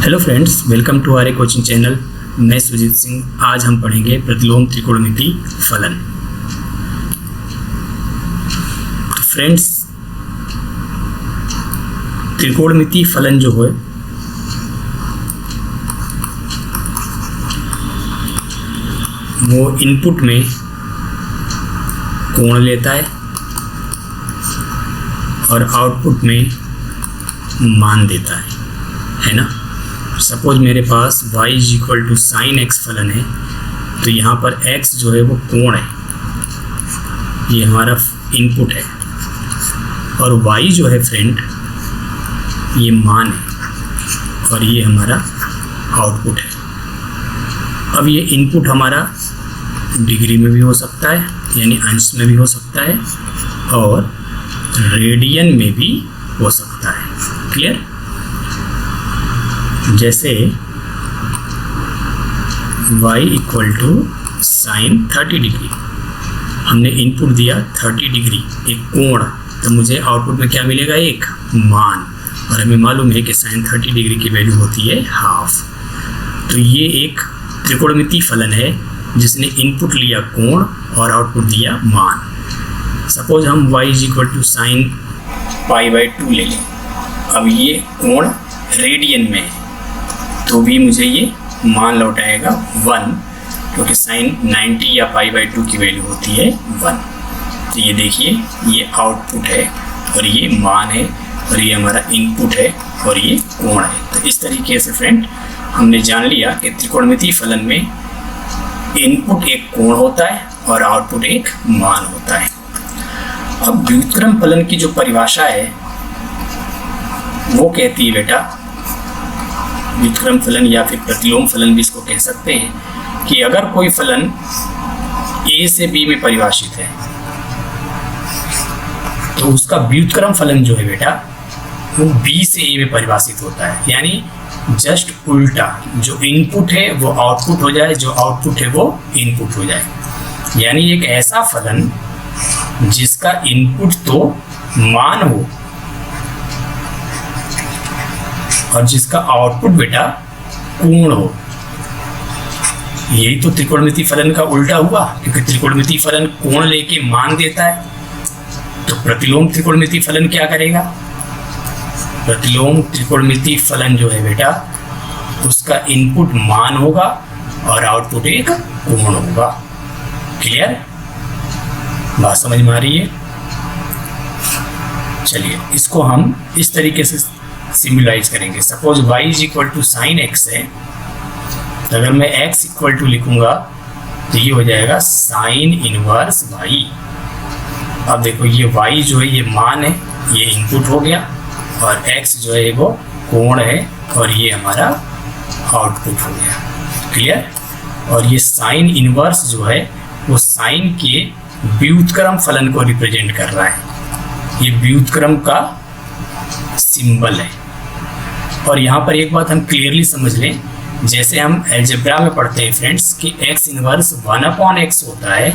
Hello friends, welcome to our coaching channel. मैं सुजीत सिंह। आज हम पढ़ेंगे प्रतिलोम त्रिकोणमिति फलन। तो फ्रेंड्स, त्रिकोणमिति फलन जो है वो इनपुट में कोण लेता है और आउटपुट में मान देता है ना। सपोज मेरे पास y is equal to sine X फलन है, तो यहाँ पर x जो है वो कोण है, ये हमारा इनपुट है, और y जो है फ्रेंड ये मान है और ये हमारा आउटपुट है। अब ये इनपुट हमारा डिग्री में भी हो सकता है, यानी अंश में भी हो सकता है, और रेडियन में भी हो सकता है। क्लियर? जैसे y equal to sine 30 degree, हमने इनपुट दिया 30 डिग्री एक कोण, तो मुझे आउटपुट में क्या मिलेगा? एक मान, और हमें मालूम है कि साइन 30 डिग्री की वैल्यू होती है हाफ। तो ये एक त्रिकोणमिति फलन है जिसने इनपुट लिया कोण और आउटपुट दिया मान। सपोज हम y is equal to sine π/2 ले लें। अब ये कोण रेडियन में है तो भी मुझे ये मान लौटाएगा 1, क्योंकि साइन 90 या π/2 की वैल्यू होती है 1। तो ये देखिए, ये आउटपुट है और ये मान है, और ये हमारा इनपुट है और ये कोण है। तो इस तरीके से फ्रेंड हमने जान लिया कि त्रिकोणमिति फलन में इनपुट एक कोण होता है और आउटपुट एक मान होता है। अब व्युत्क्रम फलन की जो परिभाषा है वो कहती है बेटा, व्युत्क्रम फलन या फिर प्रतिलोम फलन भी इसको कह सकते हैं, कि अगर कोई फलन a से b में परिभाषित है तो उसका व्युत्क्रम फलन जो है बेटा वो b से a में परिभाषित होता है। यानी जस्ट उल्टा, जो इनपुट है वो आउटपुट हो जाए, जो आउटपुट है वो इनपुट हो जाए। यानी एक ऐसा फलन जिसका इनपुट तो मान हो और जिसका आउटपुट बेटा कोण हो। यही तो त्रिकोणमिति फलन का उल्टा हुआ, क्योंकि त्रिकोणमिति फलन कोण लेके मान देता है। तो प्रतिलोम त्रिकोणमिति फलन क्या करेगा? प्रतिलोम त्रिकोणमिति फलन जो है बेटा उसका इनपुट मान होगा और आउटपुट एक कोण होगा। क्लियर? बात समझ में आ रही है? चलिए इसको हम इस तरीके से सिम्बलाइज करेंगे। Suppose y is equal to sine X है, तो अगर मैं x इक्वल टू लिखूंगा तो ये हो जाएगा साइन इनवर्स y। अब देखो, ये y जो है ये मान है, ये इनपुट हो गया, और x जो है वो कोण है और ये हमारा आउटपुट हो गया। क्लियर? और ये साइन इनवर्स जो है वो साइन के व्युत्क्रम फलन को रिप्रेजेंट कर रहा है। ये व्युत्क्रम का सिंबल है। और यहाँ पर एक बात हम क्लियरली समझ लें, जैसे हम अलजेब्रा में पढ़ते हैं फ्रेंड्स कि x इनवर्स 1/x होता है,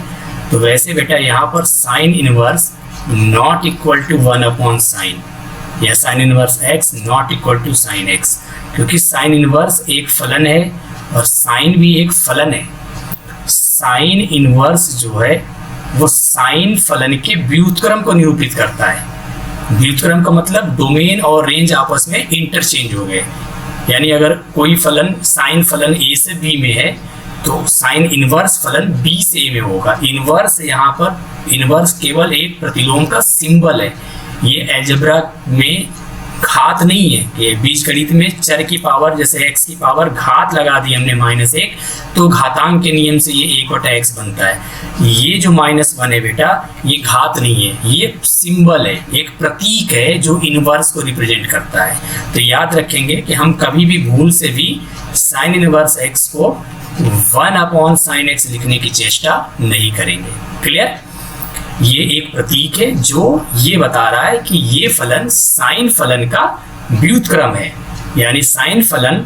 तो वैसे बेटा यहाँ पर sine inverse not equal to 1/sin, या sine inverse x not equal to sine x, क्योंकि साइन इनवर्स एक फलन है और साइन भी एक फलन है। साइन इनवर्स जो है वो साइन फलन के व्युत्क्रम को निरूपित करता है। व्युत्क्रम का मतलब डोमेन और रेंज आपस में इंटरचेंज हो गए। यानी अगर कोई फलन साइन फलन a से b में है तो साइन इनवर्स फलन b से a में होगा। इनवर्स यहाँ पर इनवर्स केवल एक प्रतिलोम का सिंबल है। ये अलजेब्रा में घात नहीं है कि बीजगणित में चर की पावर, जैसे x की पावर घात लगा दी हमने -1, तो घातांक के नियम से ये 1/x बनता है। ये जो -1 है बेटा ये घात नहीं है, ये सिंबल है, एक प्रतीक है जो इनवर्स को रिप्रेजेंट करता है। तो याद रखेंगे कि हम कभी भी भूल से भी साइन इनवर्स x को 1/sin x लिखने की चेष्टा नहीं करेंगे। क्लियर? ये एक प्रतीक है जो ये बता रहा है कि ये फलन साइन फलन का व्युत्क्रम है। यानी साइन फलन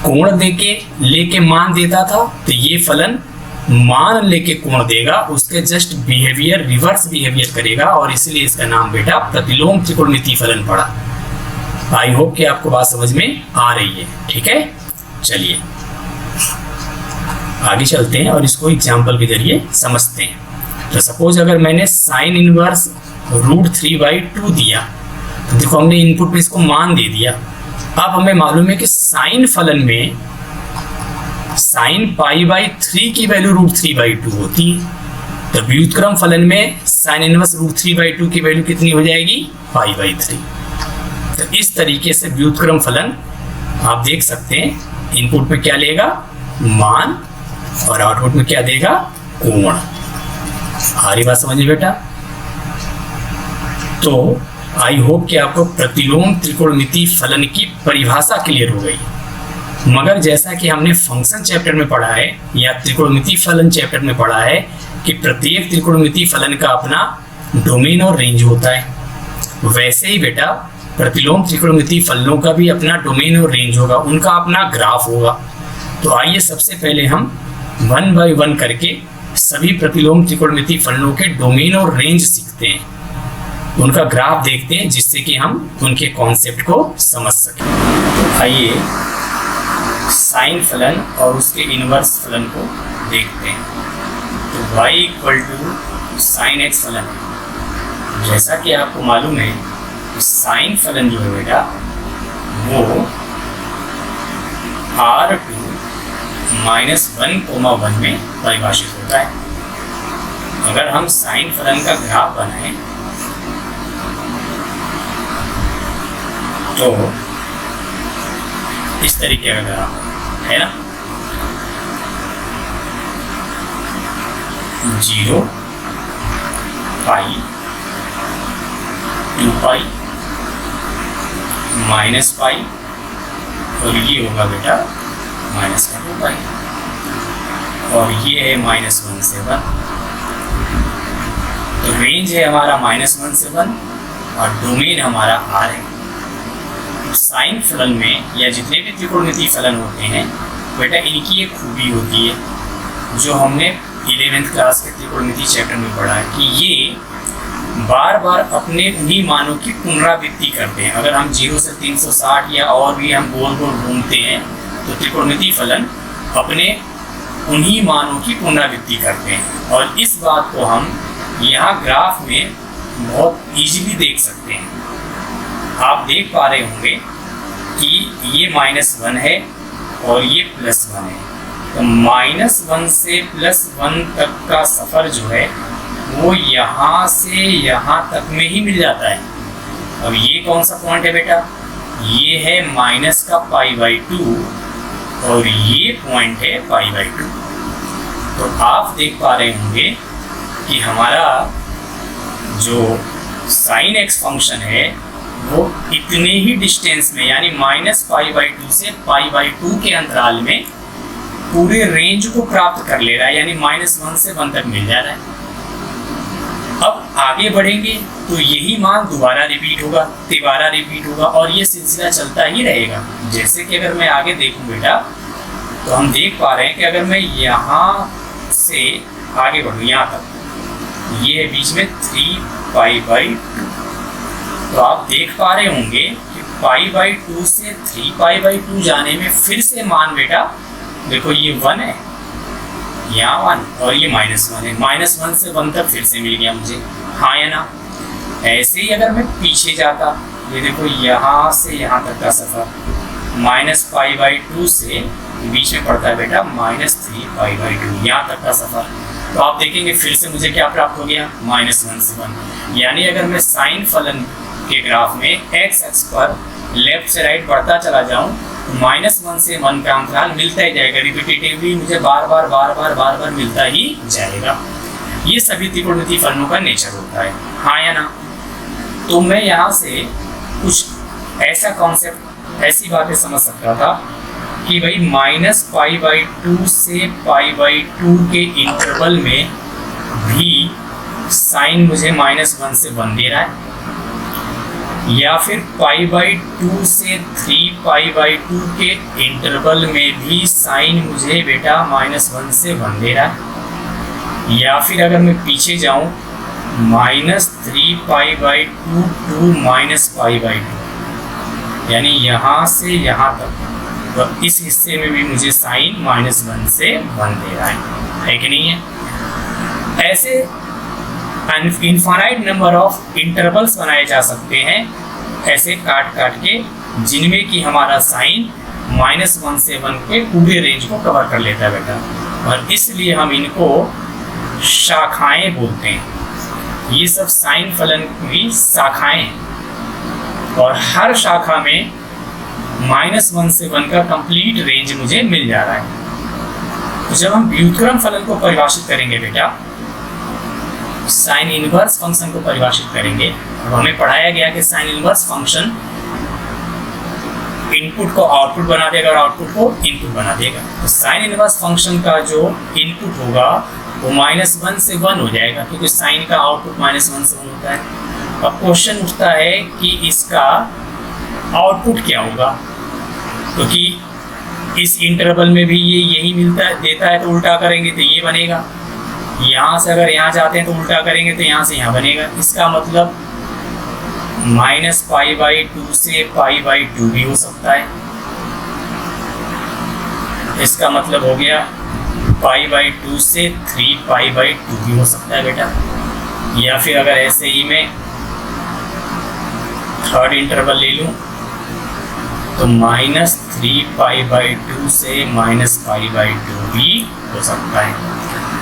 कोण लेके मान देता था, तो ये फलन मान लेके कोण देगा, उसके जस्ट बिहेवियर रिवर्स बिहेवियर करेगा, और इसलिए इसका नाम बेटा प्रतिलोम त्रिकोणमिति फलन पड़ा। आई होप कि आपको बात समझ में आ रही है। ठीक है, चलिए आगे चलते हैं और इसको एग्जाम्पल के जरिए समझते हैं। तो सपोज अगर मैंने साइन इनवर्स √3/2 दिया, तो देखो हमने इनपुट में इसको मान दे दिया। अब हमें मालूम है कि साइन फलन में साइन π/3 की वैल्यू √3/2 होती है, तो व्युत्क्रम फलन में साइन इनवर्स √3/2 की वैल्यू कितनी हो जाएगी, π/3। तो इस तरीके से व्युत्क्रम फलन आप देख सकते हैं, इनपुट में क्या लेगा, मान, और आउटपुट में क्या देगा, कोण। आ रही बात समझिए बेटा। तो आई होप कि आपको प्रतिलोम त्रिकोणमिति फलन की परिभाषा क्लियर हो गई। मगर जैसा कि हमने फंक्शन चैप्टर में पढ़ा है या त्रिकोणमिति फलन चैप्टर में पढ़ा है कि प्रत्येक त्रिकोणमिति फलन का अपना डोमेन और रेंज होता है, वैसे ही बेटा प्रतिलोम त्रिकोणमिति फलनों का भी अपना डोमेन और रेंज होगा, उनका अपना ग्राफ होगा। तो आइए सबसे पहले हम 1 बाय 1 करके सभी प्रतिलोम त्रिकोणमिति फलनों के डोमेन और रेंज सीखते हैं, उनका ग्राफ देखते हैं, जिससे कि हम उनके कॉन्सेप्ट को समझ सकें। तो आइए साइन फलन और उसके इनवर्स फलन को देखते हैं। तो y = साइन x फलन है। जैसा कि आपको मालूम है साइन फलन जो है बेटा वो R2 -1, में परिभाषित होता है। अगर हम साइन फलन का ग्राफ बनाएं तो इस तरीके का ग्राफ है ना, 0, π, 2π, -π, और ये होगा बेटा -2π, और ये है -1 से 1। तो रेंज है हमारा -1 से 1 और डोमेन हमारा R है। साइन फलन में या जितने भी त्रिकोणमिति फलन होते हैं बेटा, इनकी एक खूबी होती है जो हमने 11th क्लास के त्रिकोणमिति चैप्टर में पढ़ा है कि ये बार बार अपने उन्हीं मानों की पुनरावृत्ति करते हैं। अगर हम 0 से 360 या और भी हम गोल गोल घूमते हैं तो त्रिकोणमिति फलन अपने उन्हीं मानों की पुनरावृत्ति करते हैं, और इस बात को हम यहाँ ग्राफ में बहुत इजीली देख सकते हैं। आप देख पा रहे होंगे कि ये -1 है और ये +1 है, तो -1 से +1 तक का सफ़र जो है वो यहाँ से यहाँ तक में ही मिल जाता है। अब ये कौन सा पॉइंट है बेटा, ये है माइनस का π/2 और ये पॉइंट है π/2। तो आप देख पा रहे होंगे कि हमारा जो sin x फंक्शन है वो इतने ही डिस्टेंस में यानी -π/2 से π/2 के अंतराल में पूरे रेंज को प्राप्त कर ले रहा है, यानी -1 से 1 तक मिल जा रहा है। अब आगे बढ़ेंगे तो यही मान दोबारा रिपीट होगा, तिबारा रिपीट होगा, और ये सिलसिला चलता ही रहेगा। जैसे कि अगर मैं आगे देखूं बेटा तो हम देख पा रहे हैं कि अगर मैं यहाँ से आगे बढ़ूँ यहाँ तक, ये है बीच में 3π/2, तो आप देख पा रहे होंगे कि π/2 से 3π/2 जाने में फिर से मान बेटा देखो ये 1 है, यहाँ 1 और ये -1 है, -1 से 1 तक फिर से मिल गया मुझे, हाँ या ना। ऐसे ही अगर मैं पीछे जाता, ये देखो यहाँ से यहाँ तक का सफ़र -π/2 से बीच में पड़ता है बेटा -3π/2, यहाँ तक का सफ़र, तो आप देखेंगे फिर से मुझे क्या प्राप्त हो गया, -1 से 1। यानी अगर मैं साइन फलन के ग्राफ में x अक्ष पर लेफ्ट से राइट बढ़ता चला जाऊं तो -1 से 1 का अंतराल मिलता ही जाएगा, रिपीटेटिवली मुझे बार बार मिलता ही जाएगा। ये सभी त्रिकोणमिति फलनों का नेचर होता है, हाँ या ना। तो मैं यहाँ से कुछ ऐसा कॉन्सेप्ट, ऐसी बातें समझ सकता था कि भाई -π/2 से π/2 के इंटरवल में भी साइन मुझे -1 से 1 दे रहा है, या फिर π/2 से 3π/2 के इंटरवल में भी साइन मुझे बेटा -1 से 1 दे रहा है, या फिर अगर मैं पीछे जाऊं -3π/2 to -π/2, यानी यहाँ से यहाँ तक, तो इस हिस्से में भी मुझे साइन -1 से 1 दे रहा है कि नहीं है। ऐसे इनफाइनाइट नंबर ऑफ इंटरवल्स बनाए जा सकते हैं ऐसे काट काट के, जिनमें कि हमारा साइन -1 से 1 के पूरे रेंज को कवर कर लेता है बेटा, और इसलिए हम इनको शाखाएं बोलते हैं। ये सब साइन फलन की शाखाएं हैं, और हर शाखा में -1 से 1 का कंप्लीट रेंज मुझे मिल जा रहा है। तो जब हम व्युत्क्रम फलन को परिभाषित करेंगे बेटा, साइन इनवर्स फंक्शन को परिभाषित करेंगे, अब हमें पढ़ाया गया कि साइन इनवर्स फंक्शन इनपुट को आउटपुट बना देगा और आउटपुट को इनपुट बना देगा। तो साइन इनवर्स फंक्शन का जो इनपुट होगा वो -1 से 1 हो जाएगा, क्योंकि साइन का आउटपुट -1 से 1 होता है। अब क्वेश्चन उठता है कि इसका आउटपुट क्या होगा, क्योंकि इस इंटरवल में भी ये यही मिलता है देता है, तो उल्टा करेंगे तो ये बनेगा, यहाँ से अगर यहाँ जाते हैं तो उल्टा करेंगे तो यहाँ से यहाँ बनेगा। इसका मतलब -π/2 से π/2 भी हो सकता है। इसका मतलब हो गया π/2 से 3π/2 भी हो सकता है बेटा। या फिर अगर ऐसे ही मैं थर्ड इंटरवल ले लूँ तो -3π/2 से -π/2 भी हो सकता है।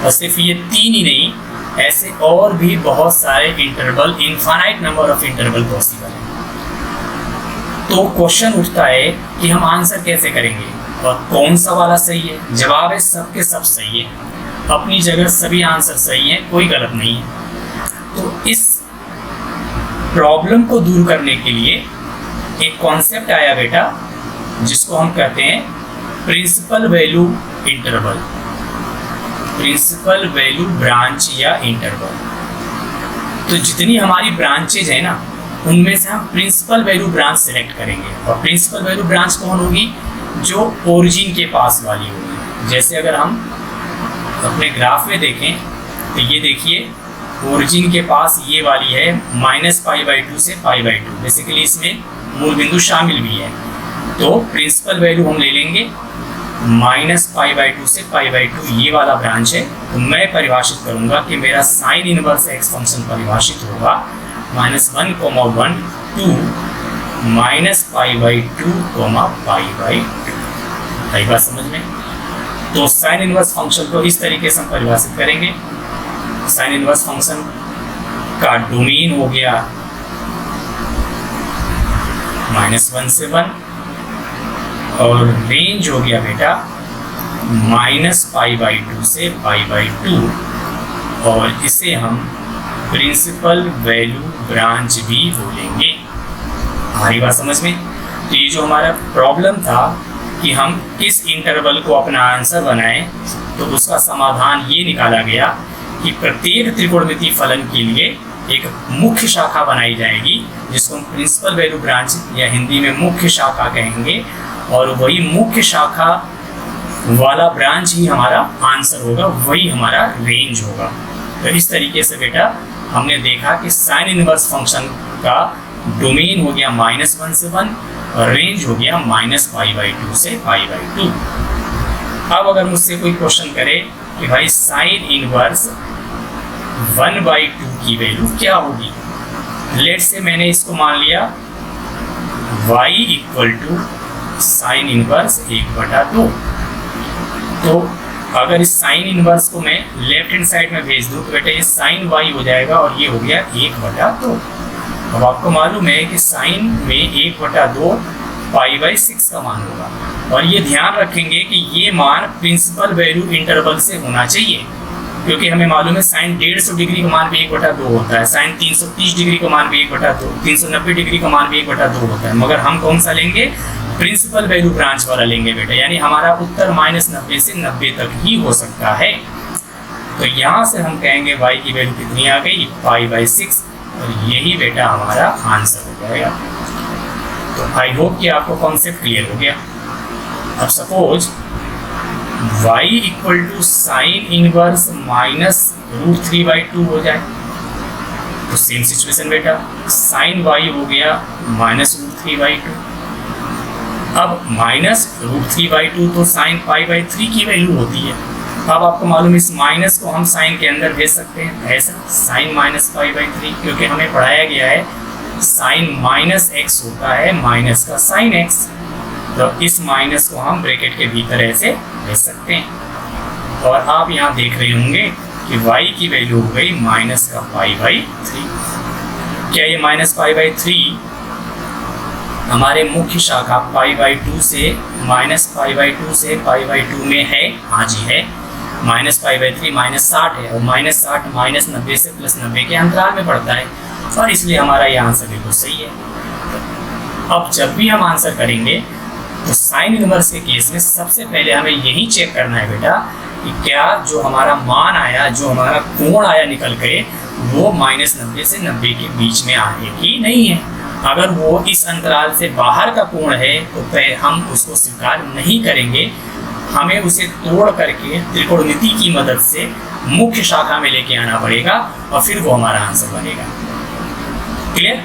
और सिर्फ ये 3 ही नहीं, ऐसे और भी बहुत सारे interval, infinite number of interval possible है। तो क्वेश्चन उठता है कि हम आंसर कैसे करेंगे और कौन सा वाला सही है। जवाब है सबके सब सही है, अपनी जगह सभी आंसर सही है, कोई गलत नहीं है। तो इस प्रॉब्लम को दूर करने के लिए एक कॉन्सेप्ट आया बेटा, जिसको हम कहते हैं principal value interval, principal value branch या इंटरवल। तो जितनी हमारी ब्रांचेज है ना, उनमें से हम प्रिंसिपल वैल्यू ब्रांच सेलेक्ट करेंगे। और प्रिंसिपल वैल्यू ब्रांच कौन होगी? जो ओरिजिन के पास वाली होगी। जैसे अगर हम अपने ग्राफ में देखें तो ये देखिए, ओरिजिन के पास ये वाली है -π/2 से π/2, बेसिकली इसमें मूल बिंदु शामिल भी है। तो प्रिंसिपल वैल्यू हम ले लेंगे -π/2 से π/2, ये वाला ब्रांच है। तो मैं परिभाषित करूंगा कि मेरा साइन इनवर्स एक्स फंक्शन परिभाषित होगा -1, 1 2 -π/2, π/2। आई बात समझ में? तो साइन इनवर्स फंक्शन को इस तरीके से हम परिभाषित करेंगे। साइन इनवर्स फंक्शन का डोमेन हो गया -1 से 1, और रेंज हो गया बेटा -π/2 से π/2, और इसे हम प्रिंसिपल वैल्यू ब्रांच भी बोलेंगे। हमारी बात समझ में? तो ये जो हमारा प्रॉब्लम था कि हम किस इंटरवल को अपना आंसर बनाएं, तो उसका समाधान ये निकाला गया कि प्रत्येक त्रिकोणमितीय फलन के लिए एक मुख्य शाखा बनाई जाएगी, जिसको हम प्रिंसिपल वैल्यू ब्रांच या हिंदी में मुख्य शाखा कहेंगे, और वही मुख्य शाखा वाला ब्रांच ही हमारा आंसर होगा, वही हमारा रेंज होगा। तो इस तरीके से बेटा हमने देखा कि साइन इनवर्स फंक्शन का डोमेन हो गया -1 से 1 और रेंज हो गया -π/2 से π/2। अब अगर मुझसे कोई क्वेश्चन करे कि भाई साइन इनवर्स 1/2 की वैल्यू क्या होगी, लेट से मैंने इसको मान लिया y = साइन इनवर्स 1/2। तो अगर इस साइन इनवर्स को मैं लेफ्ट हैंड साइड में भेज दूँ तो बेटा ये साइन y हो जाएगा, और ये हो गया 1/2। अब आपको मालूम है कि साइन में 1/2 π/6 का मान होगा, और ये ध्यान रखेंगे कि ये मान प्रिंसिपल वैल्यू इंटरवल से होना चाहिए, क्योंकि हमें मालूम है साइन 150 डिग्री का मान भी 1/2 होता है, साइन 330 डिग्री का मान भी 1/2, 390 डिग्री का मान भी 1/2 होता है। मगर हम कौन सा लेंगे? प्रिंसिपल वैल्यू ब्रांच वाला लेंगे बेटा, यानी हमारा उत्तर -90 से 90 तक ही हो सकता है। तो यहाँ से हम कहेंगे y की वैल्यू कितनी आ गई? π/6, और यही बेटा हमारा आंसर हो जाएगा। तो आई होप कि आपको कॉन्सेप्ट क्लियर हो गया। अब सपोज y = साइन इनवर्स -√3/2 हो जाए, तो सेम सिचुएशन बेटा, साइन y हो गया -√3/2, अब -√3/2 तो साइन π/3 की वैल्यू होती है। अब आपको मालूम इस माइनस को हम साइन के अंदर भेज सकते हैं, ऐसा साइन -π/3, क्योंकि हमें पढ़ाया गया है साइन -x होता है माइनस का साइन x। तो इस माइनस को हम ब्रैकेट के भीतर ऐसे भेज सकते हैं। और आप यहाँ देख रहे होंगे कि y की वैल्यू हो गई माइनस का π/3। क्या ये -π/3 हमारे मुख्य शाखा π/2 से -π/2 से π/2 में है? हाँ जी है। -π/3 -60 है, और -60 -90 से +90 के अंतराल में पड़ता है, और इसलिए हमारा ये आंसर बिल्कुल सही है। अब जब भी हम आंसर करेंगे तो साइन इनवर्स के केस में सबसे पहले हमें यही चेक करना है बेटा कि क्या जो हमारा मान आया, जो हमारा कोण आया निकल के, वो -90 से 90 के बीच में आए कि नहीं है। अगर वो इस अंतराल से बाहर का कोण है तो हम उसको स्वीकार नहीं करेंगे, हमें उसे तोड़ करके त्रिकोणमिति की मदद से मुख्य शाखा में लेके आना पड़ेगा, और फिर वो हमारा आंसर बनेगा। क्लियर?